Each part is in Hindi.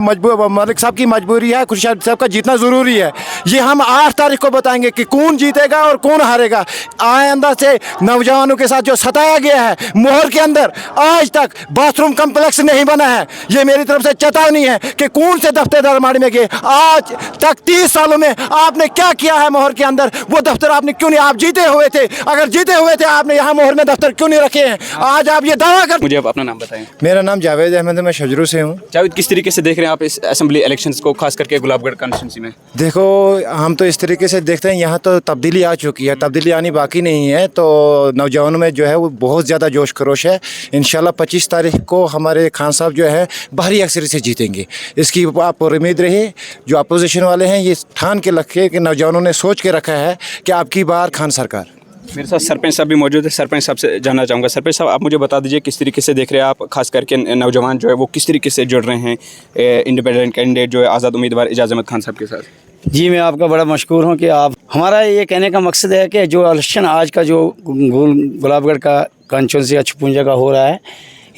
मजबूर मलिक साहब की मजबूरी है, खुर्शीद साहब का जीतना ज़रूरी है। ये हम 8 तारीख को बताएंगे कि कौन जीतेगा और कौन हारेगा। आइंदा से नौजवानों के साथ जो सताया गया है मोहर के अंदर, आज तक बाथरूम कम्प्लेक्स नहीं बना है। ये मेरी तरफ से चेतावनी है कि कौन से दफ्तर दरमाड़ी में गए। आज तक 30 सालों में आपने क्या किया है मोहर के अंदर? वो दफ्तर आपने क्यों नहीं, आप जीते हुए थे, अगर जीते हुए थे आपने यहाँ मोहर में दफ्तर क्यों नहीं रखे हैं? आज आप ये दावा कर। मुझे आप अपना नाम बताएं। मेरा नाम जावेद अहमद है, मैं शजरू से हूँ। जावेद, किस तरीके से देख रहे हैं आप इस असेंबली इलेक्शंस को, खास करके गुलाबगढ़ कॉन्स्टिट्यूंसी में? देखो, हम तो इस तरीके से देखते हैं यहाँ तो तब्दीली आ चुकी है, तब्दीली आनी बाकी नहीं है। तो नौजवानों में जो है वो बहुत ज़्यादा जोश खरोश है। इंशाल्लाह 25 तारीख को हमारे खान साहब जो है भारी अक्सरियत से जीतेंगे, इसकी आप उम्मीद रहे। जो अपोजिशन वाले हैं ये ठान के रखे कि नौजवानों ने सोच के रखा है कि आपकी बार खान सरकार। मेरे साथ सरपंच साहब भी मौजूद है। सरपंच साहब से जानना चाहूँगा। सरपंच साहब, आप मुझे बता दीजिए किस तरीके से देख रहे हैं आप, खास करके नौजवान जो है वो किस तरीके से जुड़ रहे हैं इंडिपेंडेंट कैंडिडेट जो है आज़ाद उम्मीदवार एजाज अहमद खान साहब के साथ? जी, मैं आपका बड़ा मशकूर हूँ कि आप, हमारा ये कहने का मकसद है कि जो इलेक्शन आज का जो गुलाबगढ़ का कॉन्स्टिट्यूंसी का 56 का हो रहा है,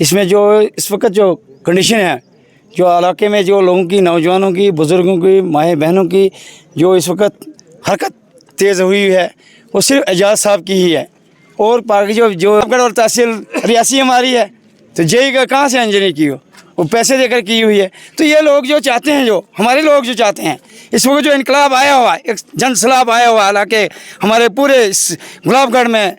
इसमें जो इस वक्त जो कंडीशन है, जो इलाके में जो लोगों की, नौजवानों की, बुज़ुर्गों की, माएँ बहनों की जो इस वक्त हरकत तेज़ हुई है वो सिर्फ एजाज साहब की ही है। और बाकी जो और तहसील रियासी हमारी है, तो जेई का कहाँ से इंजीनियर की हो, वो पैसे देकर की हुई है। तो ये लोग जो चाहते हैं, जो हमारे लोग जो चाहते हैं, इस वक्त जो इनकलाब आया हुआ है, एक जन सैलाब आया हुआ है हालांकि हमारे पूरे इस गुलाबगढ़ में,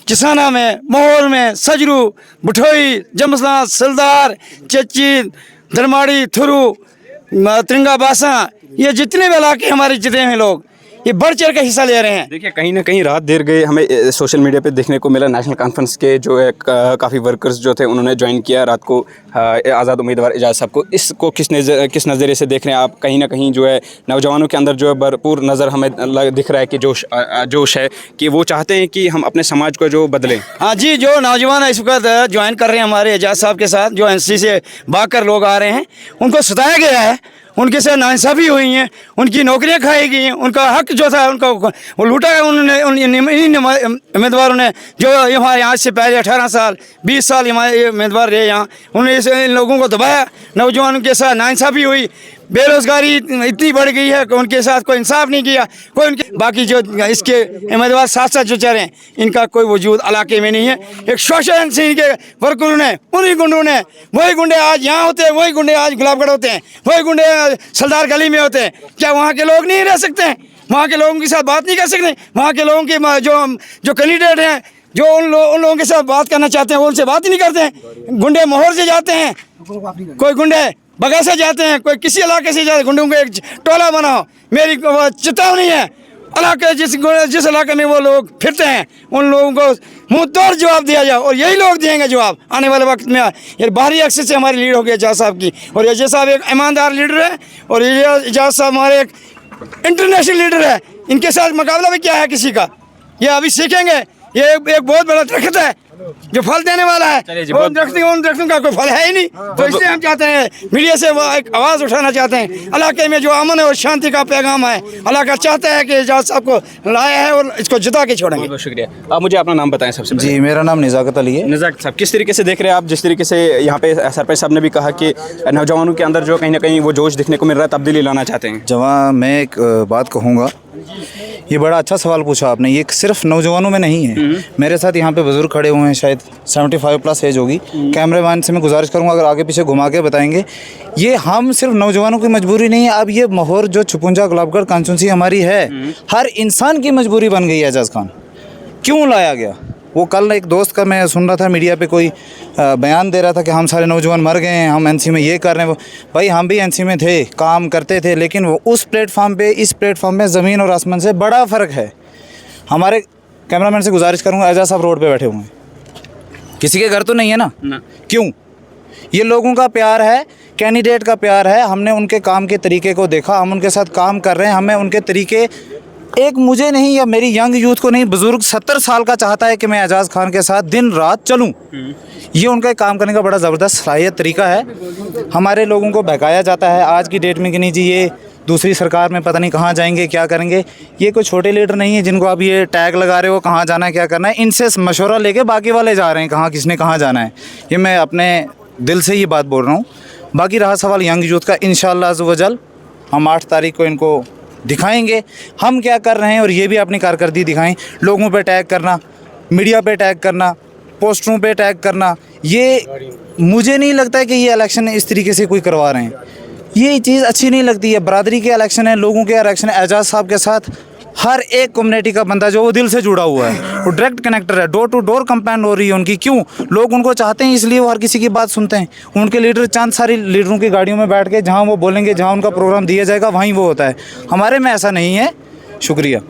चिसाना में, मोहर में, सजरू, बुठोई, जमसना, सिलदार, चच्ची, धरमाड़ी, थुरू, त्रिंगा बासा, ये जितने भी इलाके हमारे जितने हैं लोग ये बढ़ चढ़ के हिस्सा ले रहे हैं। देखिए, कहीं ना कहीं रात देर गए हमें सोशल मीडिया पे देखने को मिला, नेशनल कॉन्फ्रेंस के जो है काफ़ी वर्कर्स जो थे उन्होंने ज्वाइन किया रात को आज़ाद उम्मीदवार एजाज साहब को। इसको किस नज़रिए से देख रहे हैं आप? कहीं ना कहीं जो है नौजवानों के अंदर जो है भरपूर नज़र हमें दिख रहा है कि जोश है कि वो चाहते हैं कि हम अपने समाज को जो बदलें। हाँ जी, जो नौजवान इस वक्त ज्वाइन कर रहे हैं हमारे एजाज साहब के साथ, जो एनसी से भागकर लोग आ रहे हैं, उनको सताया गया है, उनके साथ नाइंसाफ़ी हुई हैं, उनकी नौकरियां खाई गई हैं, उनका हक जो था उनका वो लूटा है उन्होंने, इन उम्मीदवारों ने जो हमारे यहाँ से पहले 18 साल 20 साल हमारे उम्मीदवार रहे यहाँ, उन्होंने इन लोगों को दबाया, नौजवानों के साथ नाइंसाफ़ी हुई, बेरोज़गारी इतनी बढ़ गई है कि उनके साथ कोई इंसाफ नहीं किया, कोई उनके बाकी जो इसके उम्मीदवार साथ साथ जो चल रहे हैं इनका कोई वजूद इलाके में नहीं है। एक शोषण से इनके वर्करों ने, उन्हीं गुंडों ने, वही गुंडे आज यहाँ होते हैं, वही गुंडे आज गुलाबगढ़ होते हैं, वही गुंडे सलदार गली में होते हैं। क्या वहाँ के लोग नहीं रह सकते हैं? वहाँ के लोगों के साथ बात नहीं कर सकते? वहाँ के लोगों के जो कैंडिडेट हैं, जो उन लोगों के साथ बात करना चाहते हैं वो उनसे बात ही नहीं करते हैं। गुंडे मोहर से जाते हैं, कोई गुंडे बगा से जाते हैं, कोई किसी इलाके से जाते हैं, गुंडों को एक टोला बनाओ। मेरी चेतावनी है, इलाके जिस इलाके में वो लोग फिरते हैं उन लोगों को मुंह तोड़ जवाब दिया जाए, और यही लोग देंगे जवाब आने वाले वक्त में। ये बाहरी एक्सेस से हमारी लीड हो गई एजाज साहब की, और एजाज साहब एक ईमानदार लीडर है, और एजाज साहब हमारे एक इंटरनेशनल लीडर है। इनके साथ मुकाबला भी क्या है किसी का, ये अभी सीखेंगे। ये एक बहुत बड़ा दरख्त है जो फल देने वाला है, उन दरख्तों का कोई फल है ही नहीं। तो इसलिए हम चाहते हैं, मीडिया से वो एक आवाज़ उठाना चाहते हैं, इलाके में जो अमन और शांति का पैगाम है, इलाका चाहता है कि एजाज साहब को लाया है और इसको जिता के छोड़ेंगे। बहुत शुक्रिया। आप मुझे अपना नाम बताएं सबसे पहले। जी, मेरा नाम निज़ाकत अली है। निज़ाकत साहब, किस तरीके से देख रहे हैं आप, जिस तरीके से यहाँ पे सरपंच साहब ने भी कहा कि नौजवानों के अंदर जो कहीं ना कहीं वो जोश दिखने को मिल रहा है, तब्दीली लाना चाहते हैं? जवां मैं एक बात कहूँगा, ये बड़ा अच्छा सवाल पूछा आपने। ये सिर्फ नौजवानों में नहीं है, मेरे साथ यहाँ पे बुजुर्ग खड़े हुए हैं, शायद 75 प्लस एज होगी। कैमरामैन से मैं गुजारिश करूँगा अगर आगे पीछे घुमा के बताएंगे। ये हम सिर्फ नौजवानों की मजबूरी नहीं है, अब ये मोहर जो 56 गुलाबगढ़ कॉन्स्टिट्यूंसी हमारी है, हर इंसान की मजबूरी बन गई है। एजाज खान क्यों लाया गया? वो कल एक दोस्त का मैं सुन रहा था मीडिया पे, कोई बयान दे रहा था कि हम सारे नौजवान मर गए हैं, हम एनसी में ये कर रहे हैं। भाई, हम भी एनसी में थे, काम करते थे, लेकिन वो उस प्लेटफॉर्म पे इस प्लेटफॉर्म में ज़मीन और आसमान से बड़ा फ़र्क है। हमारे कैमरामैन से गुजारिश करूँगा, एजाज साहब रोड पे बैठे हुए हैं, किसी के घर तो नहीं है ना? क्यों? ये लोगों का प्यार है, कैंडिडेट का प्यार है। हमने उनके काम के तरीके को देखा, हम उनके साथ काम कर रहे हैं। हमें उनके तरीके, एक मुझे नहीं या मेरी यंग यूथ को नहीं, बुजुर्ग 70 साल का चाहता है कि मैं एजाज खान के साथ दिन रात चलूं। ये उनका काम करने का बड़ा ज़बरदस्त सलाहियत तरीका है। हमारे लोगों को बहकाया जाता है आज की डेट में कि नहीं जी ये दूसरी सरकार में पता नहीं कहाँ जाएंगे, क्या करेंगे। ये कोई छोटे लीडर नहीं है जिनको आप ये टैग लगा रहे हो कहाँ जाना है, क्या करना है। इनसे मशवरा लेके बाकी वाले जा रहे हैं कहाँ किसने कहाँ जाना है। ये मैं अपने दिल से ये बात बोल रहा हूँ। बाकी रहा सवाल यंग यूथ का, इंशाअल्लाह अज़्ज़ व जल हम 8 तारीख को इनको दिखाएंगे हम क्या कर रहे हैं, और ये भी अपनी कारकर्दगी दिखाएं। लोगों पे टैग करना, मीडिया पे टैग करना, पोस्टरों पे टैग करना, ये मुझे नहीं लगता है कि ये इलेक्शन इस तरीके से कोई करवा रहे हैं। ये चीज़ अच्छी नहीं लगती है। बरादरी के इलेक्शन है, लोगों के इलेक्शन है। एजाज साहब के साथ हर एक कम्युनिटी का बंदा जो वो दिल से जुड़ा हुआ है, वो डायरेक्ट कनेक्टर है। डोर टू डोर कंपेन हो रही है उनकी। क्यों? लोग उनको चाहते हैं, इसलिए वो हर किसी की बात सुनते हैं। उनके लीडर चंद सारी लीडरों की गाड़ियों में बैठ के जहाँ वो बोलेंगे, जहाँ उनका प्रोग्राम दिया जाएगा, वहीं वो होता है। हमारे में ऐसा नहीं है। शुक्रिया।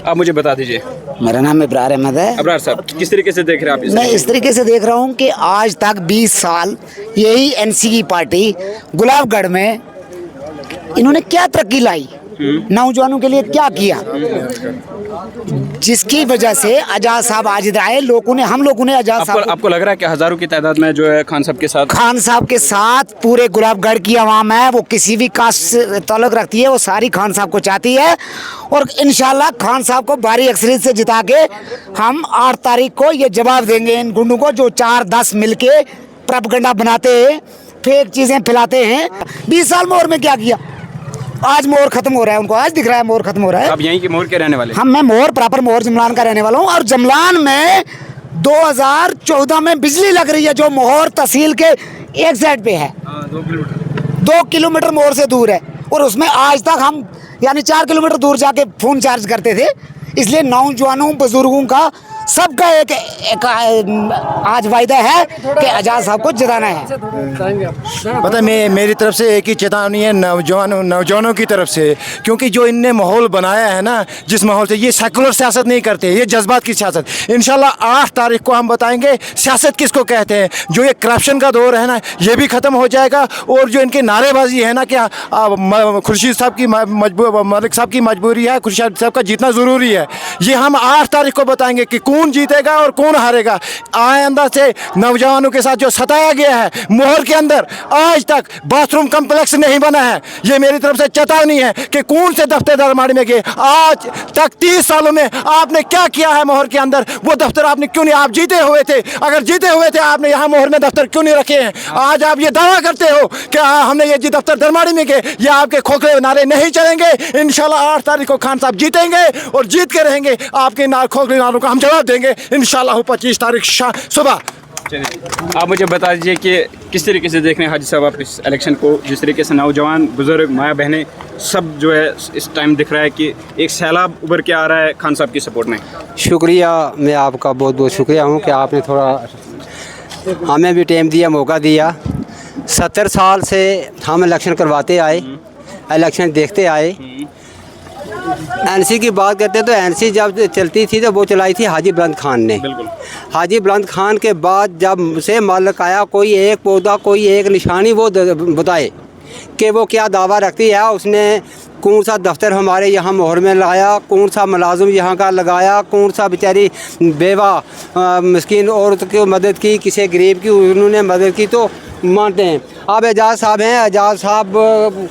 आप मुझे बता दीजिए। मेरा नाम इब्रार अहमद है। अबरार साहब, किस तरीके से देख रहे हैं आप मैं इस तरीके से देख रहा हूँ कि आज तक 20 साल यही एनसी की पार्टी गुलाबगढ़ में इन्होंने क्या तरक्की लाई, नौजवानों के लिए क्या किया, जिसकी वजह से आजाद साहब आज इधर आए। हम लोगों ने आजाद साहब आपको लग रहा है कि हज़ारों की तादाद में जो है खान साहब के साथ पूरे गुलाबगढ़ की आवाम है, वो किसी भी कास्ट से ताल्लुक़ रखती है, वो सारी खान साहब को चाहती है। और इंशाल्लाह खान साहब को भारी अक्सरियत से जिता के हम 8 तारीख को ये जवाब देंगे इन गुंडों को, जो 4-10 मिलके प्रोपेगेंडा बनाते हैं, फेक चीज़ें फैलाते हैं। 20 साल मोहर में क्या किया? आज मोहर खत्म हो रहा है, उनको आज दिख रहा है मोहर खत्म हो रहा है। आप यहीं के मोहर के रहने वाले? मैं मोहर प्रॉपर मोहर जमलान का रहने वाला हूँ। और जमलान में 2014 में बिजली लग रही है, जो मोहर तहसील के एक साइड पे है, 2 किलोमीटर मोहर से दूर है। और उसमें आज तक हम यानी 4 किलोमीटर दूर जाके फ़ोन चार्ज करते थे। इसलिए नौजवानों बुजुर्गों का सबका एक आज वायदा है कि आजाद साहब को जिताना है। पता है, मेरी तरफ से एक ही चेतावनी है नौजवानों की तरफ से, क्योंकि जो इनने माहौल बनाया है ना, जिस माहौल से, ये सेकुलर सियासत नहीं करते, ये जज्बात की सियासत। इंशाल्लाह 8 तारीख को हम बताएंगे सियासत किसको कहते हैं। जो ये करप्शन का दौर है ना, ये भी ख़त्म हो जाएगा। और जो इनकी नारेबाजी है ना कि खुर्शीद साहब की मलिक साहब की मजबूरी है, खुर्शीद साहब का जीतना ज़रूरी है, ये हम 8 तारीख को बताएंगे कि कौन जीतेगा और कौन हारेगा। आइंदा से नौजवानों के साथ जो सताया गया है मोहर के अंदर, आज तक बाथरूम कम्प्लेक्स नहीं बना है। ये मेरी तरफ से चेतावनी है कि कौन से दफ्तर दरमाड़ी में गए। आज तक 30 सालों में आपने क्या किया है मोहर के अंदर? वो दफ्तर आपने क्यों नहीं, आप जीते हुए थे, अगर जीते हुए थे आपने यहाँ मोहर में दफ्तर क्यों नहीं रखे हैं? आज आप ये दावा करते हो कि हमने ये जी दफ्तर दरमाड़ी में गए। ये आपके खोखले नारे नहीं चलेंगे। इंशाल्लाह 8 तारीख को खान साहब जीतेंगे और जीत के रहेंगे। आपके खोखले नारों का हम जवाब देंगे इंशाल्लाह 25 तारीख सुबह। आप मुझे बता दीजिए कि किस तरीके से देख रहे हैं हाजी साहब आप इस इलेक्शन को, जिस तरीके से नौजवान, बुजुर्ग, माया बहनें सब जो है इस टाइम दिख रहा है कि एक सैलाब उभर के आ रहा है खान साहब की सपोर्ट में। शुक्रिया, मैं आपका बहुत बहुत शुक्रिया हूँ कि आपने थोड़ा हमें भी टाइम दिया, मौका दिया। 70 साल से हम इलेक्शन करवाते आए, इलेक्शन देखते आए। एनसी की बात करते तो एनसी जब चलती थी तो वो चलाई थी हाजी बुलंद खान ने। हाजी बुलंद खान के बाद जब से मालिक आया, कोई एक पौधा, कोई एक निशानी वो बताए कि वो क्या दावा रखती है। उसने कौन सा दफ्तर हमारे यहाँ मोहर में लाया, कौन सा मुलाजिम यहाँ का लगाया, कौन सा बेचारी बेवा मिस्किन औरत की मदद की, किसी गरीब की उन्होंने मदद की, तो मानते हैं। अब एजाज साहब हैं, एजाज साहब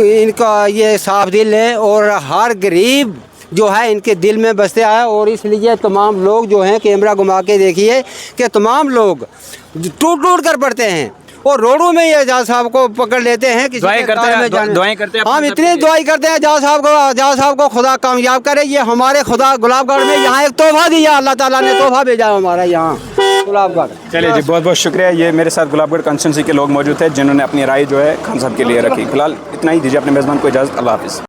इनका ये साफ दिल है और हर गरीब जो है इनके दिल में बसते आए। और इसलिए तमाम लोग जो हैं, कैमरा घुमा के देखिए कि तमाम लोग टूट टूट कर पड़ते हैं और रोडों में ये एजाज साहब को पकड़ लेते हैं। दुआएं करते हैं हम इतनी दुआई करते हैं एजाज साहब को खुदा कामयाब करे। ये हमारे खुदा गुलाबगढ़ में यहाँ एक तोहफा दिया, अल्लाह ताला ने तोहफा भेजा हमारा यहाँ गुलाबगढ़। चलिए जी, बहुत बहुत शुक्रिया। ये मेरे साथ गुलाबगढ़ कॉन्स्टिट्यूंसी के लोग मौजूद थे जिन्होंने अपनी राय जो है खान साहब के लिए रखी। फिलहाल इतना ही, दीजिए अपने मेज़बान को इजाज़त। अल्लाह हाफ़िज़।